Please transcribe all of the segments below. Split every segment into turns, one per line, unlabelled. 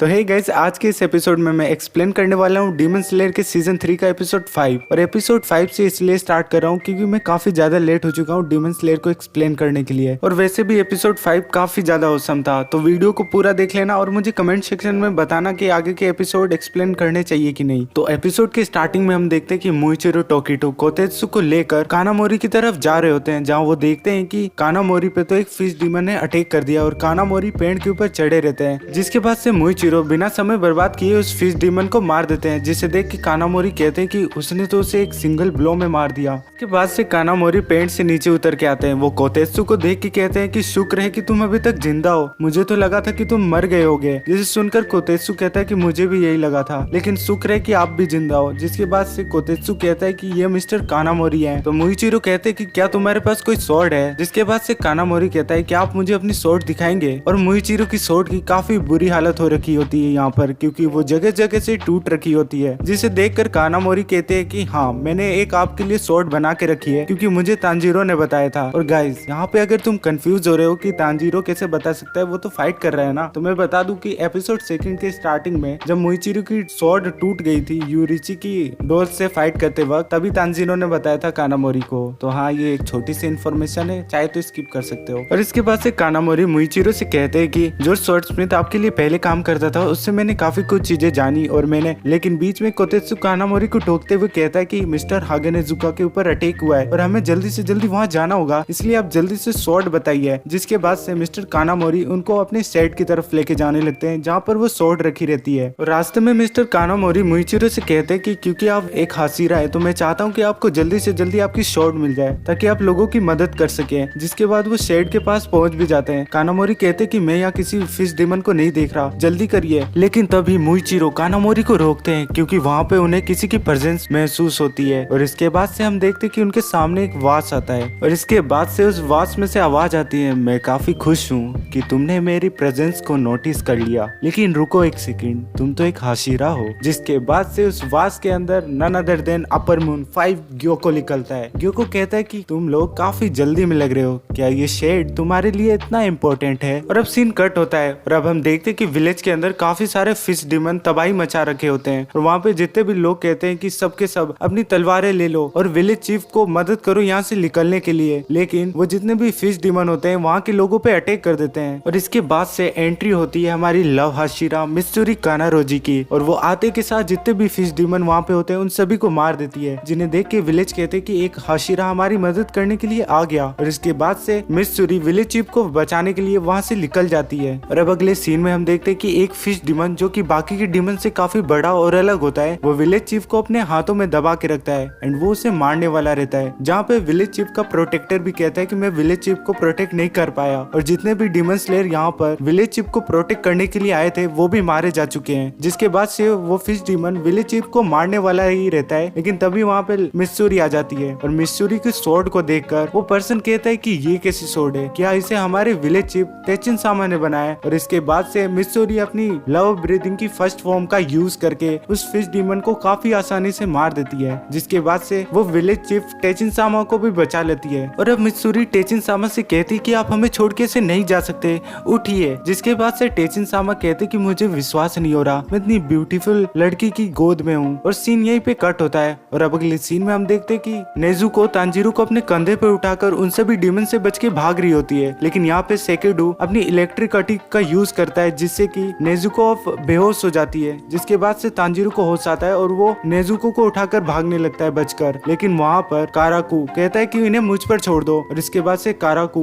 तो hey guys, आज के इस एपिसोड में मैं एक्सप्लेन करने वाला हूँ डीमन स्लेयर के सीजन 3 का एपिसोड 5। और एपिसोड 5 से इसलिए स्टार्ट कर रहा हूँ क्योंकि मैं काफी ज्यादा लेट हो चुका हूँ डीमन स्लेयर को एक्सप्लेन करने के लिए। और वैसे भी एपिसोड 5 काफी ज्यादा औसम था, तो वीडियो को पूरा देख लेना और मुझे कमेंट सेक्शन में बताना कि आगे के एपिसोड एक्सप्लेन करने चाहिए कि नहीं। तो एपिसोड के स्टार्टिंग में हम देखते हैं कि मुइचिरो टोकिटो कोतेत्सु को लेकर कानामोरी की तरफ जा रहे होते हैं, जहाँ वो देखते हैं कि कानामोरी पे तो एक फिश डीमन ने अटैक कर दिया और कानामोरी पेड़ के ऊपर चढ़े रहते हैं। जिसके बाद से मुइचिरो बिना समय बर्बाद किए उस फिश डीमन को मार देते हैं, जिसे देख के कानामोरी कहते हैं कि उसने तो उसे एक सिंगल ब्लो में मार दिया। उसके बाद से कानामोरी पेड़ से नीचे उतर के आते हैं। वो कोतेत्सु को देख के कहते हैं कि शुक्र है कि तुम अभी तक जिंदा हो, मुझे तो लगा था कि तुम मर गए होगे। जिसे सुनकर कोतेत्सु कहता है कि मुझे भी यही लगा था, लेकिन शुक्र है कि आप भी जिंदा हो। जिसके बाद से कोतेत्सु कहता है कि ये मिस्टर कानामोरी है। तो मुइचिरो कहते हैं कि क्या तुम्हारे पास कोई स्वॉर्ड है। जिसके बाद से कानामोरी कहता है कि आप मुझे अपनी स्वॉर्ड दिखाएंगे। और मुइचिरो की स्वॉर्ड की काफी बुरी हालत हो रखी होती है यहाँ पर, क्योंकि वो जगह जगह से टूट रखी होती है। जिसे देखकर कानामोरी कहते हैं कि हाँ, मैंने एक आपके लिए स्वॉर्ड बना के रखी है क्योंकि मुझे तांजीरो ने बताया था। और गाइस, यहाँ पे अगर तुम कंफ्यूज हो रहे हो कि तांजीरो कैसे बता सकता है, वो तो फाइट कर रहा है ना, तो मैं बता दूं कि एपिसोड 2 के स्टार्टिंग में जब मुइचिरो की स्वॉर्ड टूट गई थी यूरिची की डोज से फाइट करते वक्त, तभी तांजीरो ने बताया था कानामोरी को। तो हाँ, ये एक छोटी सी इन्फॉर्मेशन है, चाहे तो स्किप कर सकते हो। और इसके बाद से कानामोरी मुइचिरो से कहते हैं कि जो स्वॉर्ड स्मिथ आपके लिए पहले काम करता था उससे मैंने काफी कुछ चीजें जानी और मैंने, लेकिन बीच में कोतेत्सु कानामोरी को टोकते हुए कहता है कि मिस्टर हागेनेजुका के ऊपर अटैक हुआ है और हमें जल्दी से जल्दी वहां जाना होगा, इसलिए आप जल्दी से स्वॉर्ड बताइए। जिसके बाद से मिस्टर कानामोरी उनको अपने सेट की तरफ लेके जाने लगते हैं, जहाँ पर वो स्वॉर्ड रखी रहती है। और रास्ते में मिस्टर कानामोरी मुइचिरो से कहते हैं कि क्योंकि आप एक हासिरा है तो मैं चाहता हूँ कि आपको जल्दी से जल्दी आपकी स्वॉर्ड मिल जाए ताकि आप लोगों की मदद कर सके। जिसके बाद वो शेड के पास पहुंच भी जाते हैं। कानामोरी कहते हैं कि मैं यहाँ किसी फिश डीमन को नहीं देख रहा, जल्दी करिए। लेकिन तभी मुइचिरो कानामोरी को रोकते हैं क्योंकि वहाँ पे उन्हें किसी की प्रेजेंस महसूस होती है। और इसके बाद से हम देखते हैं कि उनके सामने एक वास आता है और इसके बाद से उस वास में से आवाज आती है, मैं काफी खुश हूँ कि तुमने मेरी प्रेजेंस को नोटिस कर लिया, लेकिन रुको एक सेकंड, तुम तो एक हाशिरा हो। जिसके बाद से उस वास के अंदर none other than upper moon 5 Gyokko निकलता है। ग्योको कहता है कि तुम लोग काफी जल्दी में लग रहे हो, क्या ये शेड तुम्हारे लिए इतना इम्पोर्टेंट है। और अब सीन कट होता है और अब हम देखते हैं कि विलेज के अंदर काफी सारे फिश डीमन तबाही मचा रखे होते हैं और वहाँ पे जितने भी लोग कहते हैं कि सबके सब अपनी तलवारें ले लो और विलेज चीफ को मदद करो यहाँ से निकलने के लिए। लेकिन वो जितने भी फिश डीमन होते हैं वहाँ के लोगों पे अटैक कर देते हैं। और इसके बाद से एंट्री होती है हमारी लव हाशिरा मित्सुरी कानारोजी की, और वो आते के साथ जितने भी फिश डीमन वहाँ पे होते हैं उन सभी को मार देती है। जिन्हें देख के विलेज कहते हैं कि एक हाशिरा हमारी मदद करने के लिए आ गया। और इसके बाद से मित्सुरी विलेज चीफ को बचाने के लिए वहाँ से निकल जाती है। और अब अगले सीन में हम देखते हैं कि एक फिश डीमन जो कि बाकी के डीमन से काफी बड़ा और अलग होता है, वो विलेज चीफ को अपने हाथों में दबा के रखता है एंड वो उसे मारने वाला रहता है। जहाँ पे विलेज चीफ का प्रोटेक्टर भी कहता है कि मैं विलेज चीफ को प्रोटेक्ट नहीं कर पाया और जितने भी डीमन स्लेयर यहाँ पर विलेज चीफ को प्रोटेक्ट करने के लिए आए थे वो भी मारे जा चुके हैं। जिसके बाद से वो फिश डीमन विलेज चीफ को मारने वाला ही रहता है, लेकिन तभी वहाँ पे मित्सुरी आ जाती है और मित्सुरी की स्वॉर्ड को देखकर वो पर्सन कहता है कि ये कैसी स्वॉर्ड है, क्या इसे हमारे विलेज चीफ टेचिन सामा ने बनाया। और इसके बाद से मित्सुरी अपनी लव ब्रीथिंग की फर्स्ट फॉर्म का यूज करके उस फिश डीमन को काफी आसानी से मार देती है। जिसके बाद से वो विलेज चीफ टेचिन सामा को भी बचा लेती है। और अब मित्सुरी टेचिन सामा से कहती कि आप हमें छोड़ के से नहीं जा सकते, उठिए। जिसके बाद से टेचिन सामा कहते कि मुझे विश्वास नहीं हो रहा, मैं इतनी ब्यूटीफुल लड़की की गोद में हूँ। और सीन यहीं पे कट होता है। और अब अगले सीन में हम देखते कि नेजुको तांजीरो को अपने कंधे पे उठाकर उन सभी डीमन से बच के भाग रही होती है। लेकिन यहाँ पे सेकेडू अपनी इलेक्ट्रिक अटैक का यूज करता है जिससे कि नेजुको बेहोश हो जाती है। जिसके बाद से तांजीरो को होश आता है और वो नेजुको को उठाकर भागने लगता है बचकर। लेकिन वहाँ पर काराकू कहता है कि इन्हें मुझ पर छोड़ दो। और इसके बाद से काराकू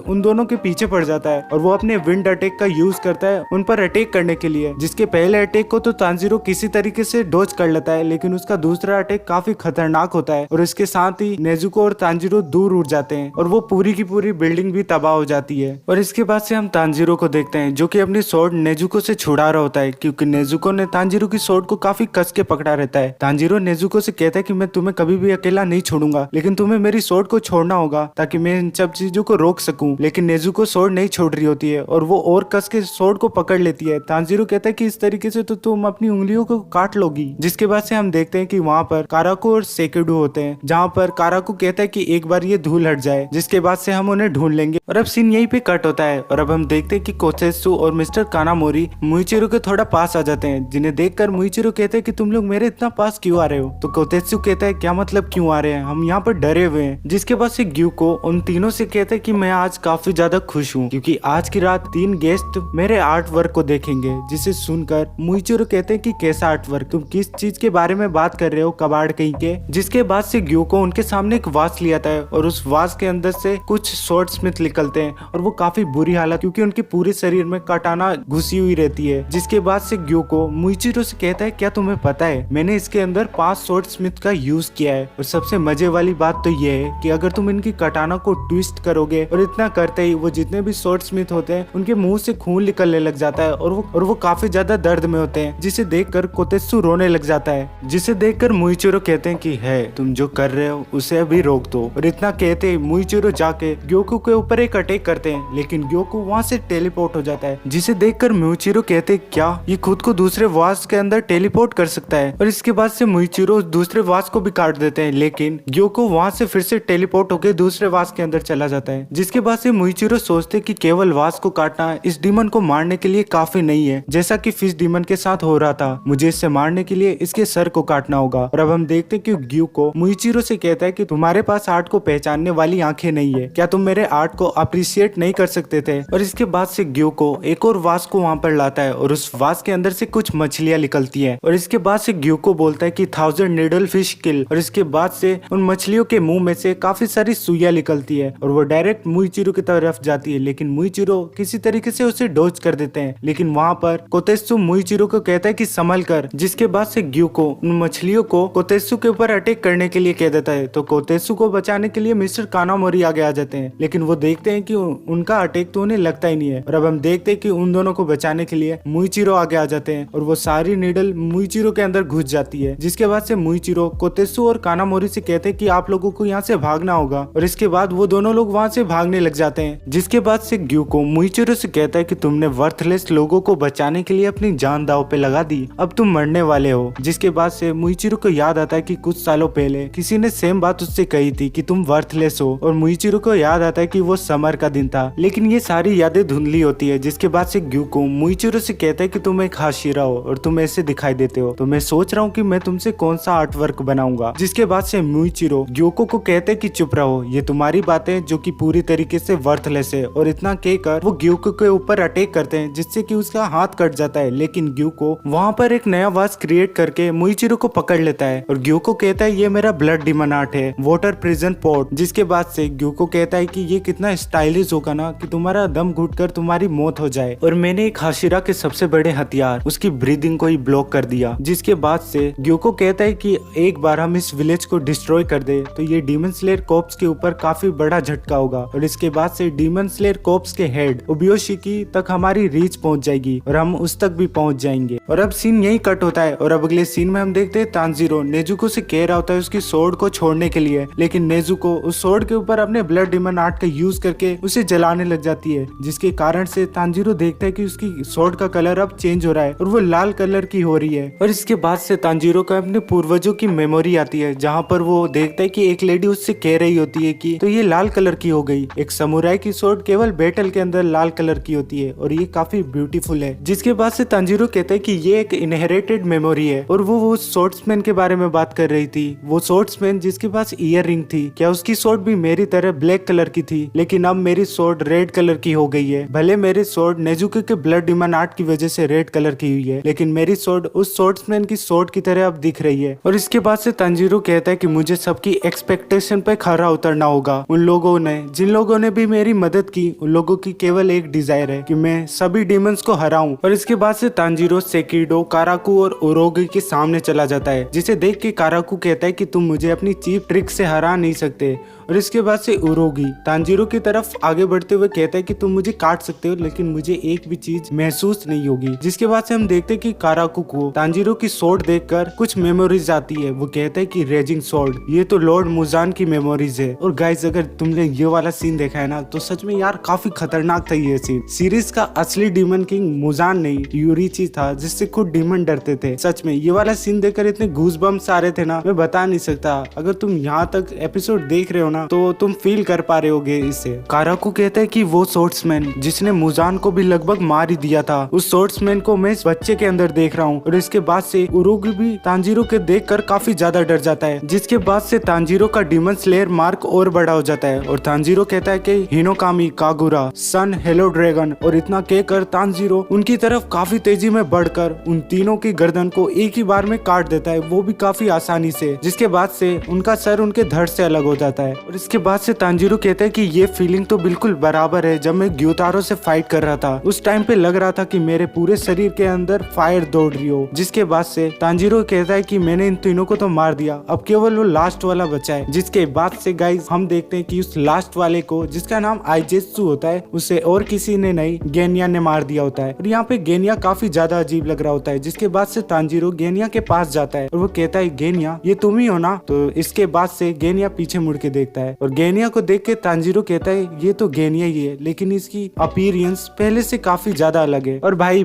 उन दोनों के पीछे पड़ जाता है और वो अपने विंड अटैक का यूज करता है उन पर अटैक करने के लिए। जिसके पहले अटैक को तो तांजीरो किसी तरीके से डॉज कर लेता है, लेकिन उसका दूसरा अटैक काफी खतरनाक होता है और इसके साथ ही नेजुको और तांजीरो दूर उड़ जाते हैं और वो पूरी की पूरी बिल्डिंग भी तबाह हो जाती है। और इसके बाद से हम तांजीरो को देखते हैं जो कि अपनी स्वॉर्ड नेजुको से छुड़ा रहा होता है, क्योंकि नेजुको ने तांजीरो की स्वॉर्ड को काफी कस के पकड़ा रहता है। तांजीरो नेजुको से कहता है कि मैं तुम्हें कभी भी अकेला नहीं छोड़ूंगा, लेकिन तुम्हें मेरी स्वॉर्ड को छोड़ना होगा ताकि मैं इन सब चीजों को रोक सकूं। लेकिन नेजुको स्वॉर्ड नहीं छोड़ रही होती है और वो और कस के स्वॉर्ड को पकड़ लेती है। तांजीरो कहता है कि इस तरीके से तो तुम अपनी उंगलियों को काट लोगी। जिसके बाद से हम देखते हैं कि वहाँ पर काराकू और सेकेडू होते हैं, जहाँ पर काराकू कहता है कि एक बार ये धूल हट जाए, जिसके बाद से हम उन्हें ढूंढ लेंगे। और अब सीन यहीं पे कट होता है और अब हम देखते हैं कि कोतेत्सु और मिस्टर कानामोरी मुइचिरो के थोड़ा पास आ जाते हैं, जिन्हें देखकर मुइचिरो कहते हैं कि तुम लोग मेरे इतना पास क्यों आ रहे हो। तो कोतेत्सु कहता है क्या मतलब क्यों आ रहे हैं, हम यहाँ पर डरे हुए हैं। जिसके बाद से ग्यूको उन तीनों से कहते हैं कि मैं आज काफी ज्यादा खुश हूँ क्योंकि आज की रात 3 गेस्ट मेरे आर्ट वर्क को देखेंगे। जिसे सुनकर मुइचिरो कहते हैं कि कैसा आर्ट वर्क, तुम किस चीज के बारे में बात कर रहे हो कबाड़ कहीं के। जिसके बाद से ग्यूको उनके सामने एक वास ले आता है और उस वास के अंदर से कुछ स्वॉर्ड स्मिथ निकलते हैं और वो काफी बुरी हालत क्योंकि उनके पूरे शरीर में कटाना घुसी हुई रहती है। जिसके बाद से ग्यूको मुइचिरो से कहता है क्या तुम्हें पता है मैंने इसके अंदर 5 स्वॉर्ड स्मिथ का यूज किया है। और सबसे मजे वाली बात तो ये है कि अगर तुम इनकी कटाना को ट्विस्ट करोगे और इतना करते ही वो जितने भी स्वॉर्ड स्मिथ होते हैं उनके मुंह से खून निकलने लग जाता है और वो काफी ज्यादा दर्द में होते हैं। जिसे देखकर कोतेत्सु रोने लग जाता है। जिसे देखकर मुइचिरो कहते हैं कि है तुम जो कर रहे हो उसे अभी रोक दो। और इतना कहते मुइचिरो जाके ग्योकू के ऊपर एक अटैक करते हैं लेकिन ग्योकू वहाँ से टेलीपोर्ट हो जाता है। जिसे देखकर मुइचिरो कहते क्या ये खुद को दूसरे वास के अंदर टेलीपोर्ट कर सकता है। और इसके बाद से मुइचिरो दूसरे वास को भी काट देते हैं लेकिन ग्योकू वहाँ से फिर से टेलीपोर्ट होकर दूसरे वास के अंदर चला जाता है। जिसके बाद से मुइचिरो सोचते कि केवल वास को काटना इस डीमन को मारने के लिए काफी नहीं है, जैसा कि फिश डीमन के साथ हो रहा था। मुझे इससे मारने के लिए इसके सर को काटना होगा। और अब हम देखते कि ग्यूको मुइचिरो से कहता है कि तुम्हारे पास आर्ट को पहचानने वाली आंखें नहीं है, क्या तुम मेरे आर्ट को अप्रिशिएट नहीं कर सकते थे। और इसके बाद से ग्यूको एक और वास को वहाँ पर लाता है और उस वास के अंदर से कुछ मछलियां निकलती है। और इसके बाद से ग्यूको बोलता है कि 1000 नीडल फिश किल। और इसके बाद से उन मछलियों के मुंह में से काफी सारी सुइयां निकलती है और वो डायरेक्ट मुइचिरो की तरफ जाती है लेकिन मुइचिरो किसी तरीके से उसे डॉज कर देते हैं। लेकिन वहाँ पर कोतेत्सु मुइचिरो को कहता है कि संभल कर। जिसके बाद से ग्यूको उन मछलियों को कोतेत्सु के ऊपर अटैक करने के लिए कह देता है। तो कोतेत्सु को बचाने के लिए मिस्टर कानामोरी आगे आ जाते हैं लेकिन वो देखते हैं कि उनका अटैक तो उन्हें लगता ही नहीं है। और अब हम देखते हैं कि उन दोनों को बचाने के लिए मुइचिरो आगे आ जाते हैं और वो सारी नीडल मुइचिरो के अंदर घुस जाती है। जिसके बाद से मुइचिरो कोतेत्सु और कानामोरी से कहते हैं कि आप लोगों को यहाँ से भागना होगा। और इसके बाद वो दोनों लोग वहाँ से भागने लग जाते हैं। जिसके बाद से ग्यूको मुइचिरो से कहता है कि तुमने वर्थलेस लोगों को बचाने के लिए अपनी जान दांव पे लगा दी, अब तुम मरने वाले हो। जिसके बाद से मुइचिरो को याद आता है कि कुछ सालों पहले किसी ने सेम बात उससे कही थी कि तुम वर्थलेस हो। और मुइचिरो को याद आता है कि वो समर का दिन था लेकिन ये सारी यादें धुंधली होती है। जिसके बाद से ग्यूको मुइचिरो से कहता है कि तुम एक हाशिरा हो और तुम ऐसे दिखाई देते हो, तो मैं सोच रहा हूँ कि मैं तुमसे कौन सा आर्ट वर्क बनाऊंगा। जिसके बाद से मुइचिरो ग्यूको को कहते हैं कि चुप रहो, ये तुम्हारी बातें जो कि पूरी तरीके से वर्थलेस है। और इतना कहकर वो ग्यूको के ऊपर अटैक करते हैं जिससे कि उसका हाथ कट जाता है। लेकिन ग्यूको वहाँ पर एक नया वास क्रिएट करके मुइचिरो को पकड़ लेता है और ग्यूको कहता है ये मेरा ब्लड डीमन आर्ट है, वाटर प्रिजन पॉट। जिसके बाद से ग्यूको कहता है कि ये कितना स्टाइलिश होगा ना कि तुम्हारा दम घुटकर तुम्हारी मौत हो जाए। और मैंने एक हाशिरा के सबसे बड़े हथियार उसकी ब्रीदिंग को ही ब्लॉक कर दिया। जिसके बाद से ग्यूको कहता है कि एक बार हम इस विलेज को डिस्ट्रॉय कर दे तो ये डीमन स्लेयर कॉर्प्स के ऊपर काफी बड़ा झटका होगा। और इसके बाद से डीमन स्लेयर कॉर्प्स के हेड उबियोशिकी तक हमारी रीच पहुंच जाएगी और हम उस तक भी पहुंच जाएंगे। और अब सीन यही कट होता है और अब अगले सीन में हम देखते हैं तांजीरो नेजुको से कह रहा होता है उसकी सोर्ड को छोड़ने के लिए, लेकिन नेजुको उस सोर्ड के ऊपर अपने ब्लड डीमन आर्ट का यूज करके उसे जलाने लग जाती है। जिसके कारण से तांजीरो देखता है कि उसकी सोर्ड का कलर अब चेंज हो रहा है और वो लाल कलर की हो रही है। और इसके बाद से तांजीरो को अपने पूर्वजों की मेमोरी आती है जहाँ पर वो देखता है कि एक लेडी उससे कह रही होती है कि तो ये लाल कलर की हो गई। एक समुराई की सोर्ड केवल बैटल के अंदर लाल कलर की होती है और ये काफी ब्यूटीफुल है। जिसके बाद से तांजीरो कहता है कि ये एक इनहेरिटेड मेमोरी है। और वो स्वॉर्ड्समैन के बारे में बात कर रही थी, वो स्वॉर्ड्समैन जिसके पास ईयर रिंग थी, क्या उसकी सोर्ड भी मेरी तरह ब्लैक कलर की थी, लेकिन अब मेरी सोर्ड रेड कलर की हो गई है। भले मेरी सोर्ड नेजुको के ब्लड डीमन आर्ट की वजह से रेड कलर की हुई है, लेकिन मेरी सोर्ड उस स्वॉर्ड्समैन की सोर्ड की तरह अब दिख रही है। और इसके बाद से तांजीरो कहता है कि मुझे सबकी एक्सपेक्टेशन पे खरा उतरना होगा। उन लोगों ने जिन लोगों ने भी मेरी मदद की, उन लोगों की केवल एक डिजायर है कि मैं सभी डीमंस को हराऊं। और इसके बाद से तांजीरो सेकिडो, काराकू और उरोगी के सामने चला जाता है, जिसे देख के काराकू कहता है कि तुम मुझे अपनी चीप ट्रिक से हरा नहीं सकते। और इसके बाद से उरोगी तांजीरो की तरफ आगे बढ़ते हुए कहता है कि तुम मुझे काट सकते हो लेकिन मुझे एक भी चीज महसूस नहीं होगी। जिसके बाद से हम देखते हैं कि काराकू को तांजीरो की सोर्ड देखकर कुछ मेमोरीज आती है। वो कहता है कि रेजिंग सोर्ड, ये तो लॉर्ड मुजान की मेमोरीज है। और गाइस अगर तुमने ये वाला सीन देखा है ना तो सच में यार काफी खतरनाक था ये सीन। सीरीज का असली डीमन किंग मुजान नहीं यूरिची था, जिससे खुद डीमन डरते थे। सच में ये वाला सीन देखकर इतने गूज बम्स आ रहे थे ना, मैं बता नहीं सकता। अगर तुम यहाँ तक एपिसोड देख रहे हो ना ना तो तुम फील कर पा रहे होगे इसे। काराकू कहता है कि वो सोर्ट्समैन जिसने मुजान को भी लगभग मार ही दिया था, उस सोर्ट्समैन को मैं इस बच्चे के अंदर देख रहा हूँ। और इसके बाद से उरुगी भी तांजीरो के देखकर काफी ज्यादा डर जाता है, जिसके बाद से तांजीरो का डीमन स्लेयर मार्क और बड़ा हो जाता है। और तांजीरो कहता है कि हिनोकामी, कागुरा, सन, हेलो ड्रैगन, और इतना कहकर तांजीरो उनकी तरफ काफी तेजी में बढ़कर उन तीनों की गर्दन को एक ही बार में काट देता है, वो भी काफी आसानी से, जिसके बाद से उनका सर उनके धड़ से अलग हो जाता है। और इसके बाद से तांजीरो कहता है कि ये फीलिंग तो बिल्कुल बराबर है जब मैं ग्यूतारो से फाइट कर रहा था, उस टाइम पे लग रहा था कि मेरे पूरे शरीर के अंदर फायर दौड़ रही हो। जिसके बाद से तांजीरो कहता है कि मैंने इन तीनों को तो मार दिया, अब केवल वो लास्ट वाला बचा है। जिसके बाद से गाइस हम देखते हैं कि उस लास्ट वाले को, जिसका नाम आइजेत्सु होता है, उसे और किसी ने नहीं गेनिया ने मार दिया होता है। और यहाँ पे गेनिया काफी ज्यादा अजीब लग रहा होता है। जिसके बाद से तांजीरो गेनिया के पास जाता है और वो कहता है गेनिया ये तुम ही हो ना। तो इसके बाद से गेनिया पीछे मुड़ के देखता है और गेनिया को देख के तांजीरो कहता है ये तो गेनिया ही है, लेकिन इसकी अपीयरेंस पहले से काफी ज्यादा अलग है। और भाई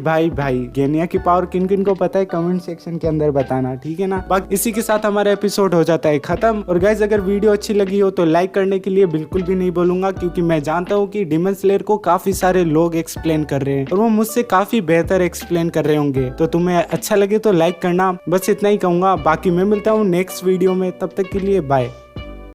गेनिया की पावर किन किन को पता है कमेंट सेक्शन के अंदर बताना, ठीक है ना। बाकी इसी के साथ हमारा एपिसोड हो जाता है खत्म। और गाइस अगर वीडियो अच्छी लगी हो तो लाइक करने के लिए बिल्कुल भी नहीं बोलूंगा, क्योंकि मैं जानता हूँ कि डीमन स्लेयर को काफी सारे लोग एक्सप्लेन कर रहे हैं और वो मुझसे काफी बेहतर एक्सप्लेन कर रहे होंगे। तो तुम्हें अच्छा लगे तो लाइक करना, बस इतना ही कहूंगा। बाकी मैं मिलता हूँ नेक्स्ट वीडियो में, तब तक के लिए बाय।